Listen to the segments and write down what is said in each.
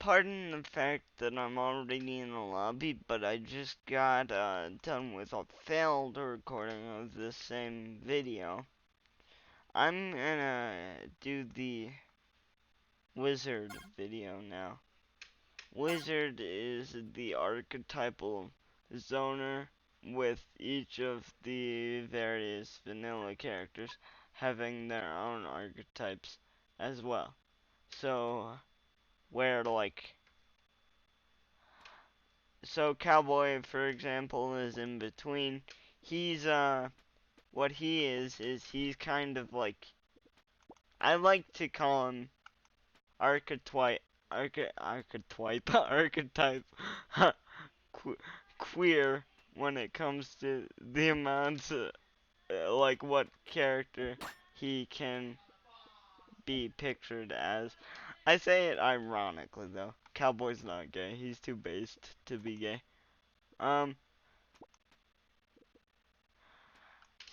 pardon the fact that I'm already in the lobby, but I just got done with a failed recording of the same video. I'm gonna do the wizard video now. Wizard is the archetypal zoner, with each of the various vanilla characters having their own archetypes as well. So, where Cowboy, for example, is in between. He's, what he is he's kind of like, I like to call him archetype, archetype, queer when it comes to the amounts of, like, what character he can be pictured as. I say it ironically, though. Cowboy's not gay. He's too based to be gay.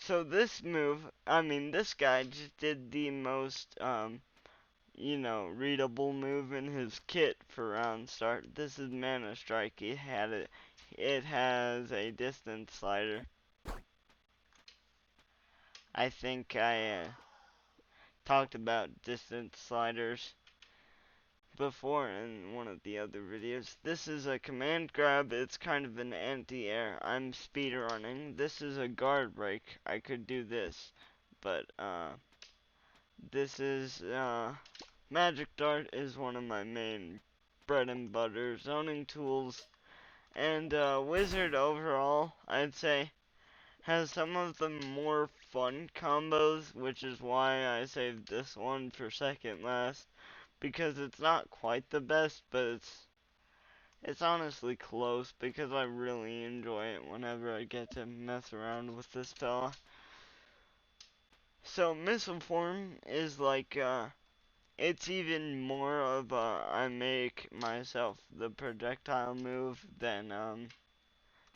So this move, this guy just did the most, readable move in his kit for round start. This is Mana Strike. It has a distance slider. I think I talked about distance sliders before in one of the other videos. This is a command grab. It's kind of an anti-air. I'm speedrunning. This is a guard break. I could do this, but this is Magic Dart is one of my main bread and butter zoning tools, and Wizard overall, I'd say, has some of the more fun combos, which is why I saved this one for second last, because it's not quite the best, but it's honestly close, because I really enjoy it whenever I get to mess around with this fella. So Missile Form is like, it's even more of a I make myself the projectile move than,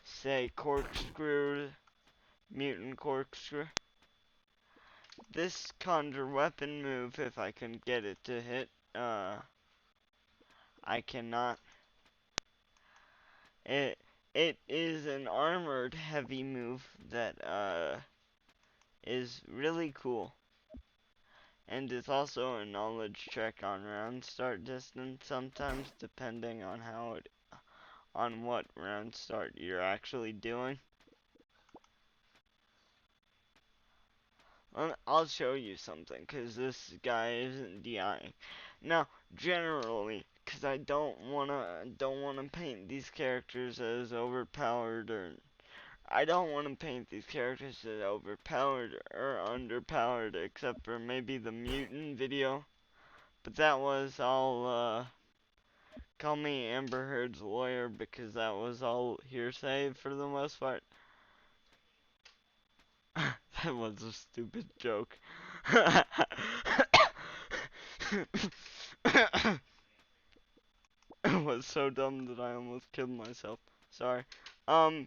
say, Corkscrew, Mutant Corkscrew. This Conjure Weapon move, if I can get it to hit, I cannot. It is an armored heavy move that, is really cool. And it's also a knowledge check on round start distance sometimes, depending on on what round start you're actually doing. I'll show you something, because this guy isn't DIing. Now, generally, because I don't wanna paint these characters as overpowered, or I don't want to paint these characters as overpowered or underpowered, except for maybe the mutant video. But that was all, call me Amber Heard's lawyer, because that was all hearsay for the most part. That was a stupid joke. It was so dumb that I almost killed myself. Sorry. I'll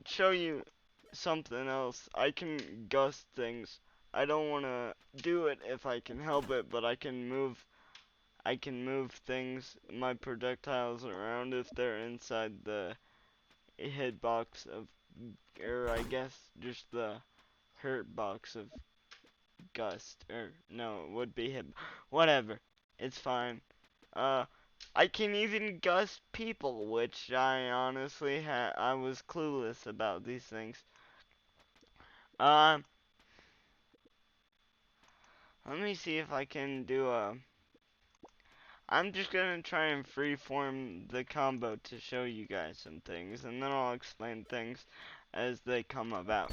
show you something else. I can gust things. I don't want to do it if I can help it, but I can move things, my projectiles around if they're inside the hitbox of, or I guess just the hurt box of gust, or no, it would be hit, whatever, it's fine. I can even gust people, which I honestly I was clueless about these things. Let me see if I can do I'm just gonna try and freeform the combo to show you guys some things, and then I'll explain things as they come about.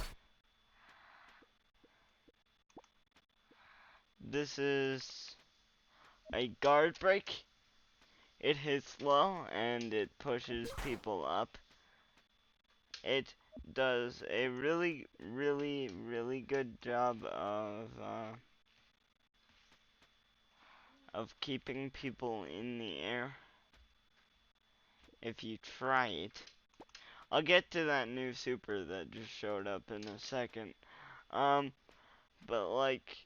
This is a guard break. It hits low and it pushes people up. It does a really, really, really good job of keeping people in the air if you try it. I'll get to that new super that just showed up in a second. But like,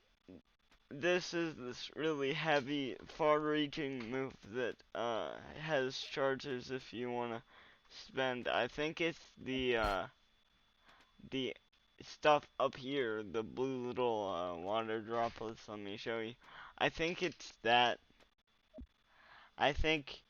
this is this really heavy, far-reaching move that has charges if you wanna spend. I think it's the stuff up here, the blue little water droplets. Let me show you. I think it's that. I think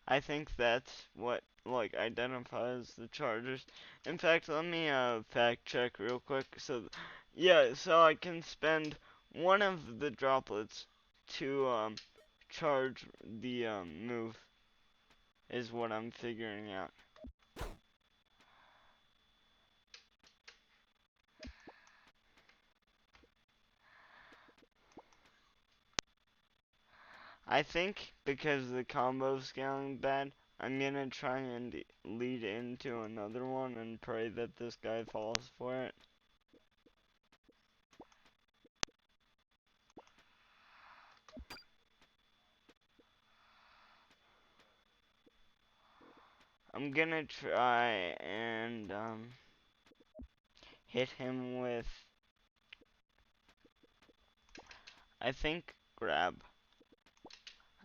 I think that's what like identifies the chargers. In fact, let me fact check real quick. So, yeah, so I can spend one of the droplets to charge the move is what I'm figuring out. I think because the combo's scaling bad, I'm gonna try and lead into another one and pray that this guy falls for it. I'm gonna try and hit him with, I think, grab.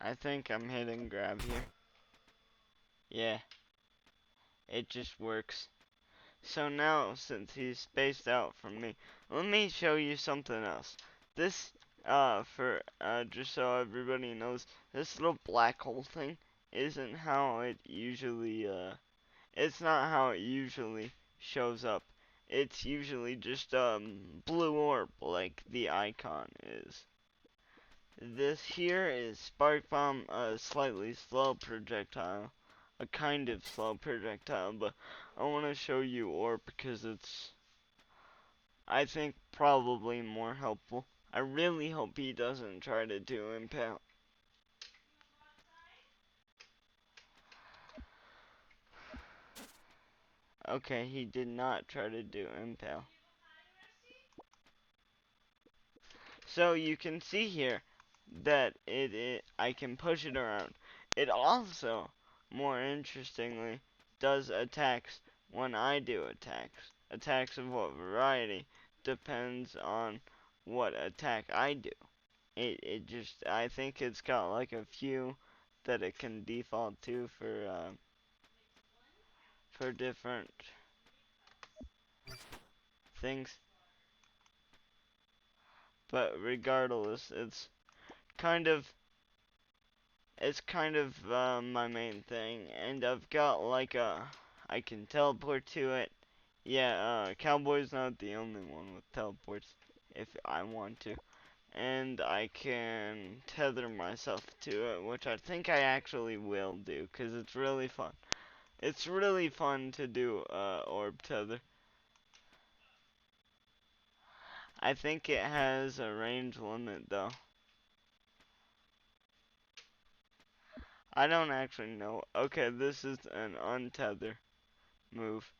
I think I'm hitting grab here. Yeah, it just works. So now, since he's spaced out from me, let me show you something else. This, just so everybody knows, this little black hole thing isn't how it usually, it's not how it usually shows up. It's usually just, blue orb, like the icon is. This here is Spark Bomb, a slightly slow projectile. A kind of slow projectile, but I want to show you Orb because it's, I think, probably more helpful. I really hope he doesn't try to do Impale. Okay, he did not try to do Impale. So you can see here that I can push it around. It also, more interestingly, does attacks when I do attacks. Attacks of what variety depends on what attack I do. It just, I think it's got like a few that it can default to for different things. But regardless, kind of it's kind of my main thing, and I've got like I can teleport to it. Yeah, Cowboy's not the only one with teleports if I want to. And I can tether myself to it, which I think I actually will do, because it's really fun. It's really fun to do orb tether. I think it has a range limit, though. I don't actually know. Okay, this is an untether move.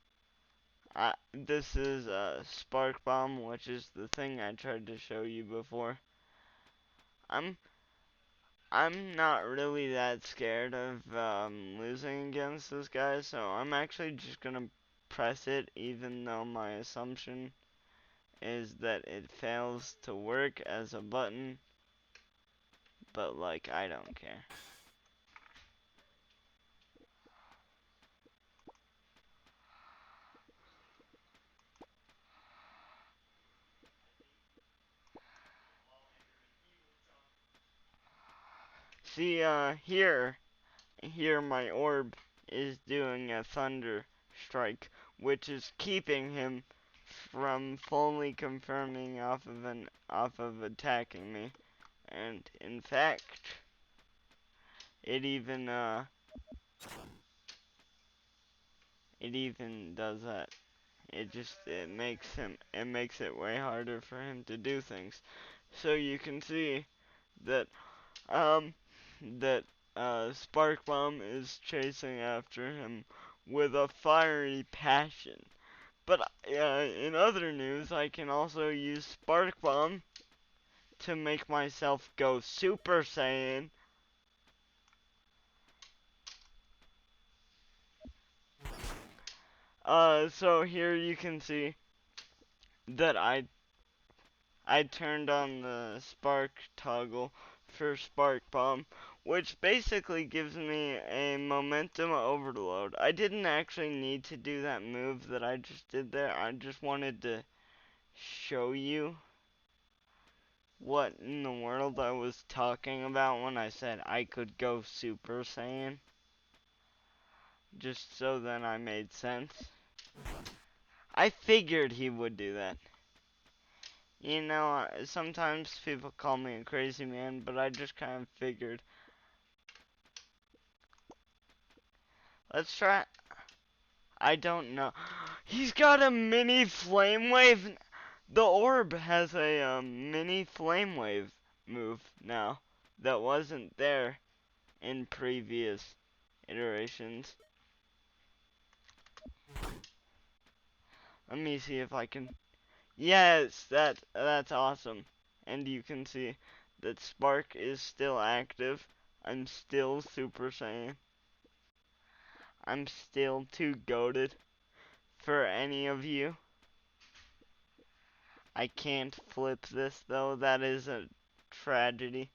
This is a Spark Bomb, which is the thing I tried to show you before. I'm I'm not really that scared of losing against this guy, so I'm actually just gonna press it, even though my assumption is that it fails to work as a button. But like, I don't care. See, here my orb is doing a thunder strike, which is keeping him from fully confirming off of attacking me. And in fact, it even it even does that. It makes it way harder for him to do things. So you can see that um that Spark Bomb is chasing after him with a fiery passion. But in other news, I can also use Spark Bomb to make myself go Super Saiyan. So here you can see that I turned on the spark toggle for spark bomb, which basically gives me a momentum overload. I didn't actually need to do that move that I just did there. I just wanted to show you what in the world I was talking about when I said I could go Super Saiyan. Just so then I made sense. I figured he would do that. You know, sometimes people call me a crazy man, but I just kind of figured. Let's try. I don't know. He's got a mini flame wave. The orb has a mini flame wave move now that wasn't there in previous iterations. Let me see if I can. Yes, that's awesome. And you can see that Spark is still active. I'm still Super Saiyan. I'm still too goated for any of you. I can't flip this though. That is a tragedy.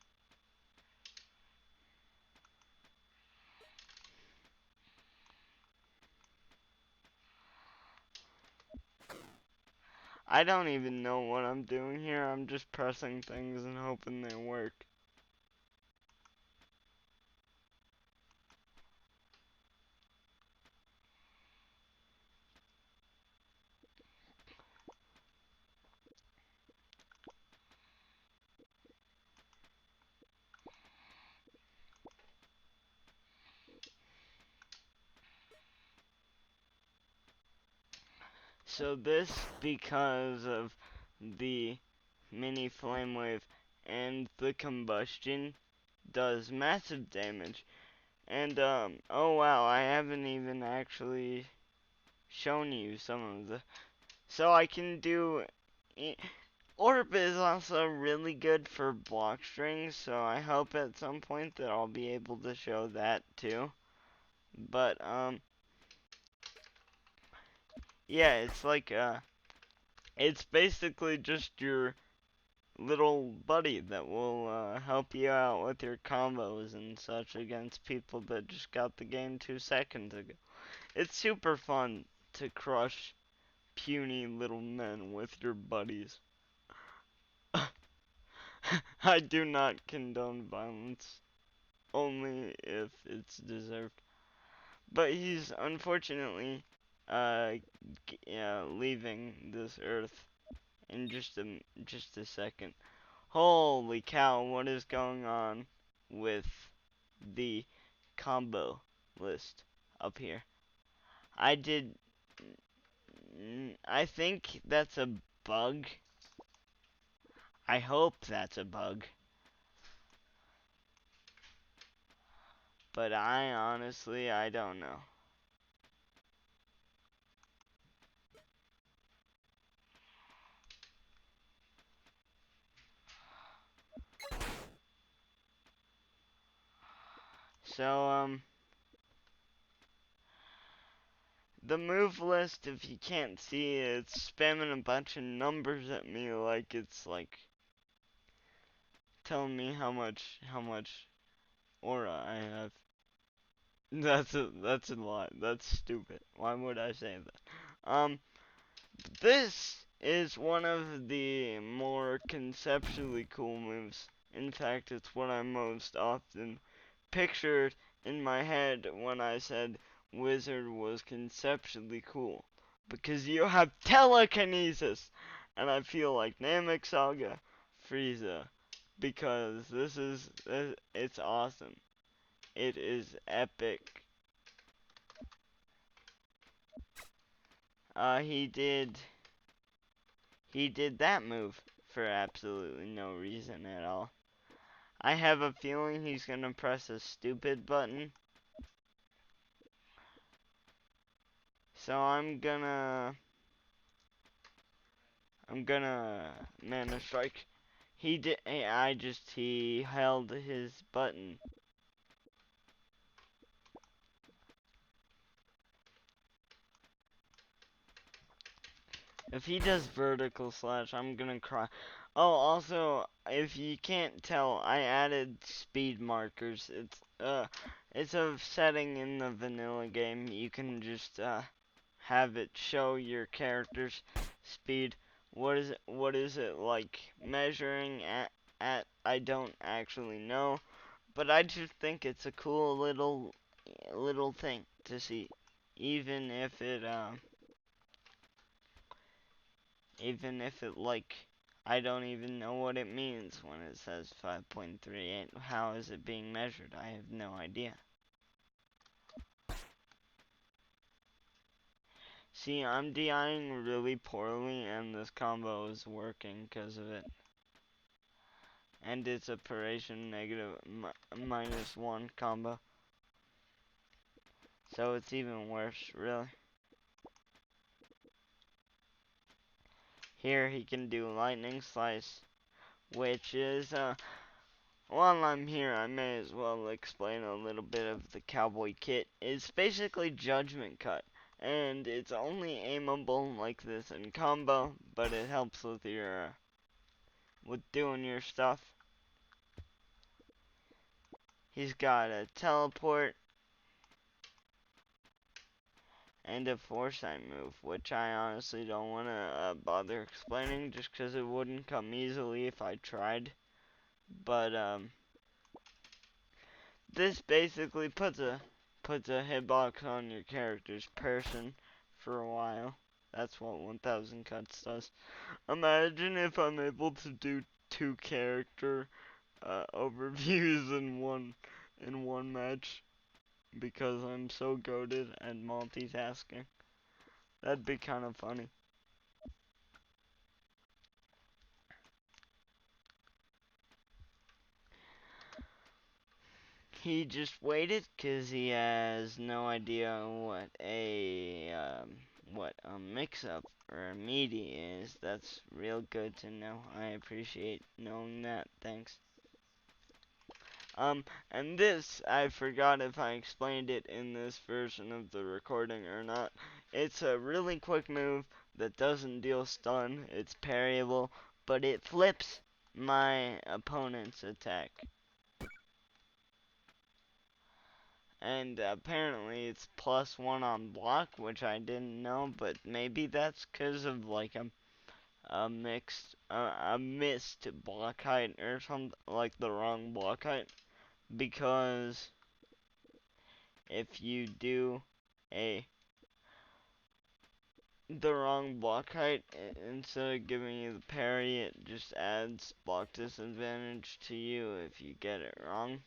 I don't even know what I'm doing here. I'm just pressing things and hoping they work. So this, because of the mini flame wave and the combustion, does massive damage. And oh wow, I haven't even actually shown you some of the. So I can do. Orb is also really good for block strings, so I hope at some point that I'll be able to show that too. But yeah, it's like it's basically just your little buddy that will help you out with your combos and such against people that just got the game 2 seconds ago. It's super fun to crush puny little men with your buddies. I do not condone violence, only if it's deserved. But he's unfortunately leaving this earth in just a second. Holy cow, what is going on with the combo list up here? I think that's a bug. I hope that's a bug. But I don't know. So, the move list, if you can't see, it's spamming a bunch of numbers at me like it's like telling me how much aura I have. That's a lot. That's stupid. Why would I say that? This is one of the more conceptually cool moves. In fact, it's what I most often pictured in my head when I said Wizard was conceptually cool. Because you have telekinesis! And I feel like Namek Saga Frieza. Because it's awesome. It is epic. Uh, he did, he did that move for absolutely no reason at all. I have a feeling he's gonna press a stupid button. So I'm gonna mana strike. He held his button. If he does vertical slash, I'm gonna cry. Oh, also, if you can't tell, I added speed markers. It's a setting in the vanilla game. You can just have it show your character's speed. What is it like measuring at? I don't actually know, but I just think it's a cool little thing to see, even if it like I don't even know what it means when it says 5.38. How is it being measured? I have no idea. See, I'm DIing really poorly, and this combo is working because of it. And it's a Paration negative -1 combo. So it's even worse, really. Here he can do Lightning Slice, which is, while I'm here, I may as well explain a little bit of the cowboy kit. It's basically Judgment Cut, and it's only aimable like this in combo, but it helps with your, with doing your stuff. He's got a teleport and a foresight move, which I honestly don't want to bother explaining just because it wouldn't come easily if I tried. But, this basically puts a hitbox on your character's person for a while. That's what 1000 cuts does. Imagine if I'm able to do 2 character overviews in one match because I'm so goated at multitasking. That'd be kind of funny. He just waited because he has no idea what a mix-up or a meaty is. That's real good to know. I appreciate knowing that. Thanks. And this, I forgot if I explained it in this version of the recording or not. It's a really quick move that doesn't deal stun. It's parryable, but it flips my opponent's attack. And apparently it's +1 on block, which I didn't know, but maybe that's because of like a missed block height or something, like the wrong block height. Because if you do a the wrong block height, instead of giving you the parry, it just adds block disadvantage to you if you get it wrong.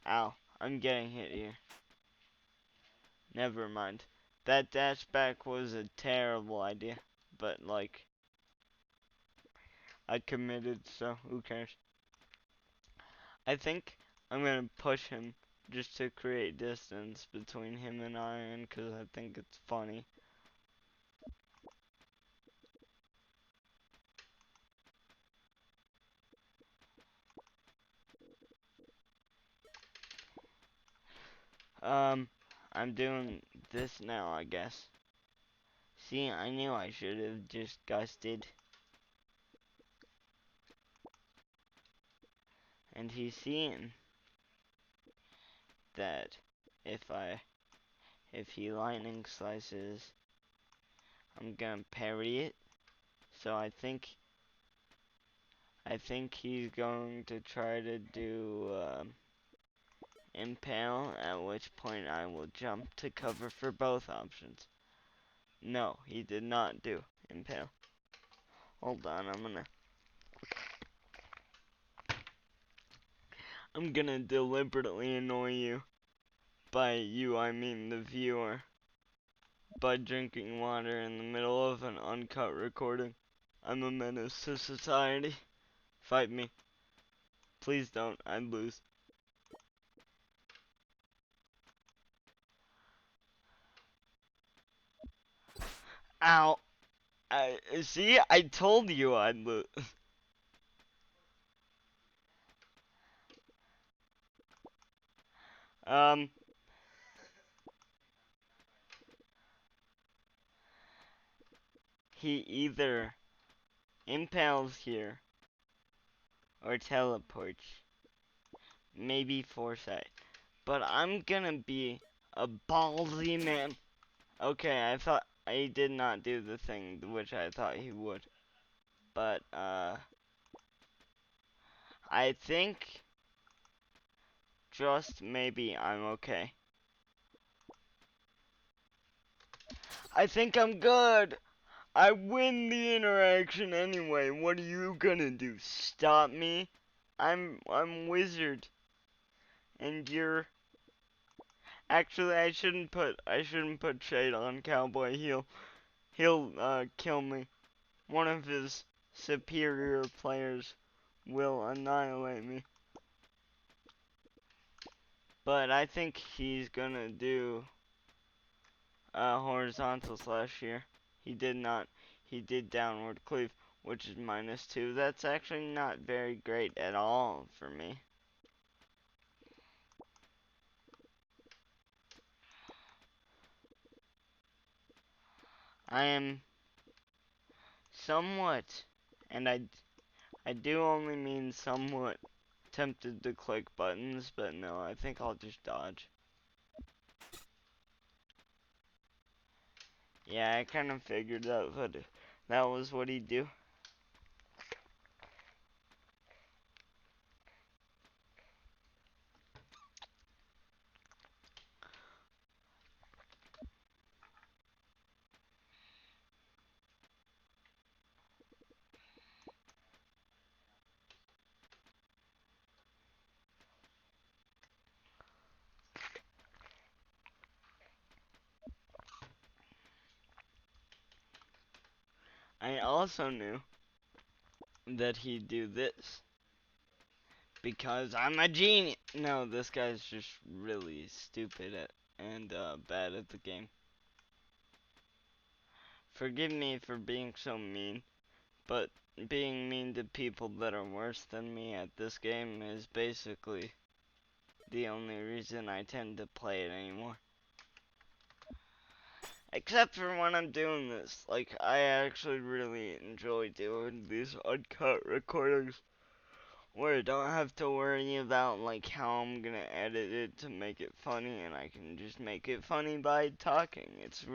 Ow, I'm getting hit here. Never mind. That dash back was a terrible idea, but like, I committed, so who cares? I think I'm gonna push him just to create distance between him and Iron, because I think it's funny. I'm doing this now, I guess. See, I knew I should have just gusted. And he's seeing that if he lightning slices, I'm gonna parry it. So I think he's going to try to do impale, at which point I will jump to cover for both options. No, he did not do impale. Hold on, I'm gonna deliberately annoy you. By you, I mean the viewer. By drinking water in the middle of an uncut recording. I'm a menace to society. Fight me. Please don't, I'd lose. Ow. See, I told you I'd lose. um, he either impales here or teleports. Maybe foresight. But I'm gonna be a ballsy man. Okay, I thought he did not do the thing which I thought he would. But, I think just maybe I'm okay. I think I'm good. I win the interaction anyway. What are you gonna do? Stop me? I'm wizard. And you're actually I shouldn't put shade on Cowboy. He'll kill me. One of his superior players will annihilate me. But I think he's gonna do horizontal slash here. He did not. He did downward cleave, which is -2. That's actually not very great at all for me. I am somewhat, and I do only mean somewhat, tempted to click buttons, but no, I think I'll just dodge. Yeah, I kind of figured out that that was what he'd do. I also knew that he'd do this. Because I'm a genius. No, this guy's just really stupid and bad at the game. Forgive me for being so mean, but being mean to people that are worse than me at this game is basically the only reason I tend to play it anymore. Except for when I'm doing this. Like, I actually really enjoy doing these uncut recordings where I don't have to worry about like how I'm gonna edit it to make it funny, and I can just make it funny by talking. It's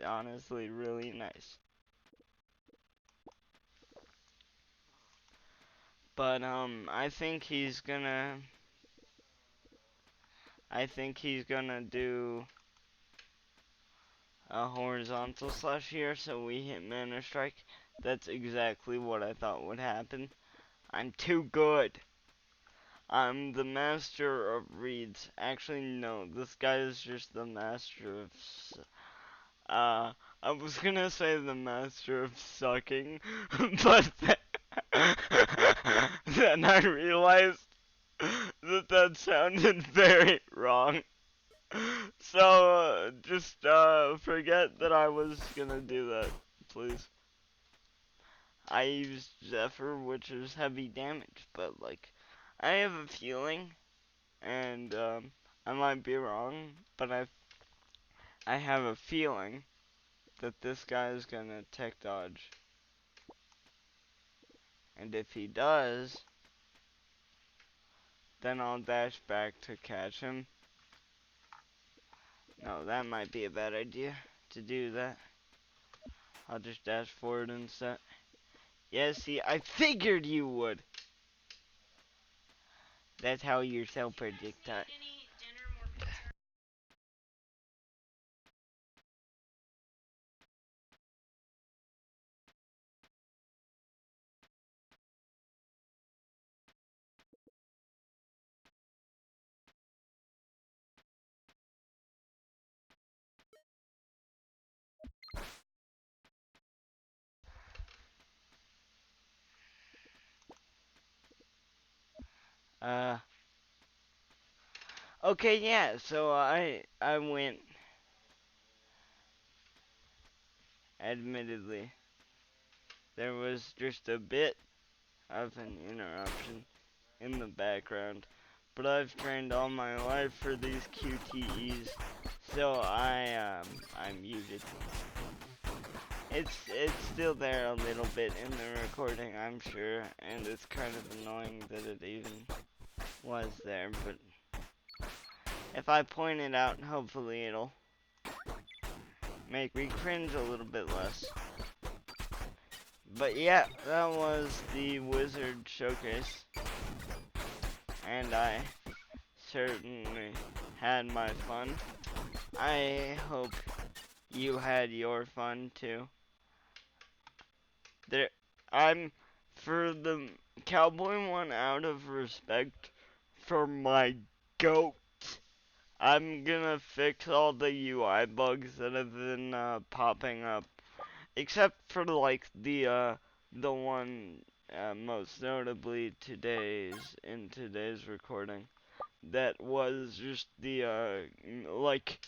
honestly really nice. But I think he's gonna do a horizontal slash here, so we hit mana strike. That's exactly what I thought would happen. I'm too good. I'm the master of reads. Actually, no, this guy is just the master of I was gonna say the master of sucking, but then I realized that that sounded very wrong. So, just, forget that I was gonna do that, please. I used Zephyr, which is heavy damage, but, like, I have a feeling, and, I might be wrong, but I have a feeling that this guy is gonna tech dodge. And if he does, then I'll dash back to catch him. No, that might be a bad idea to do that. I'll just dash forward instead. Yeah, see, I figured you would. That's how you're self-projectile. Uh, okay, yeah, so I went, admittedly. There was just a bit of an interruption in the background, but I've trained all my life for these QTEs, so I muted. it's still there a little bit in the recording, I'm sure, and it's kind of annoying that it even was there, but if I point it out, hopefully it'll make me cringe a little bit less. But yeah, that was the Wizard Showcase, and I certainly had my fun. I hope you had your fun too. There, I'm for the cowboy one, out of respect for my goat, I'm gonna fix all the UI bugs that have been popping up, except for like the one most notably in today's recording, that was just the like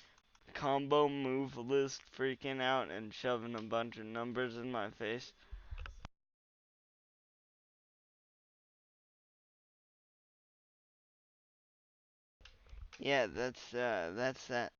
combo move list freaking out and shoving a bunch of numbers in my face. Yeah, that's that.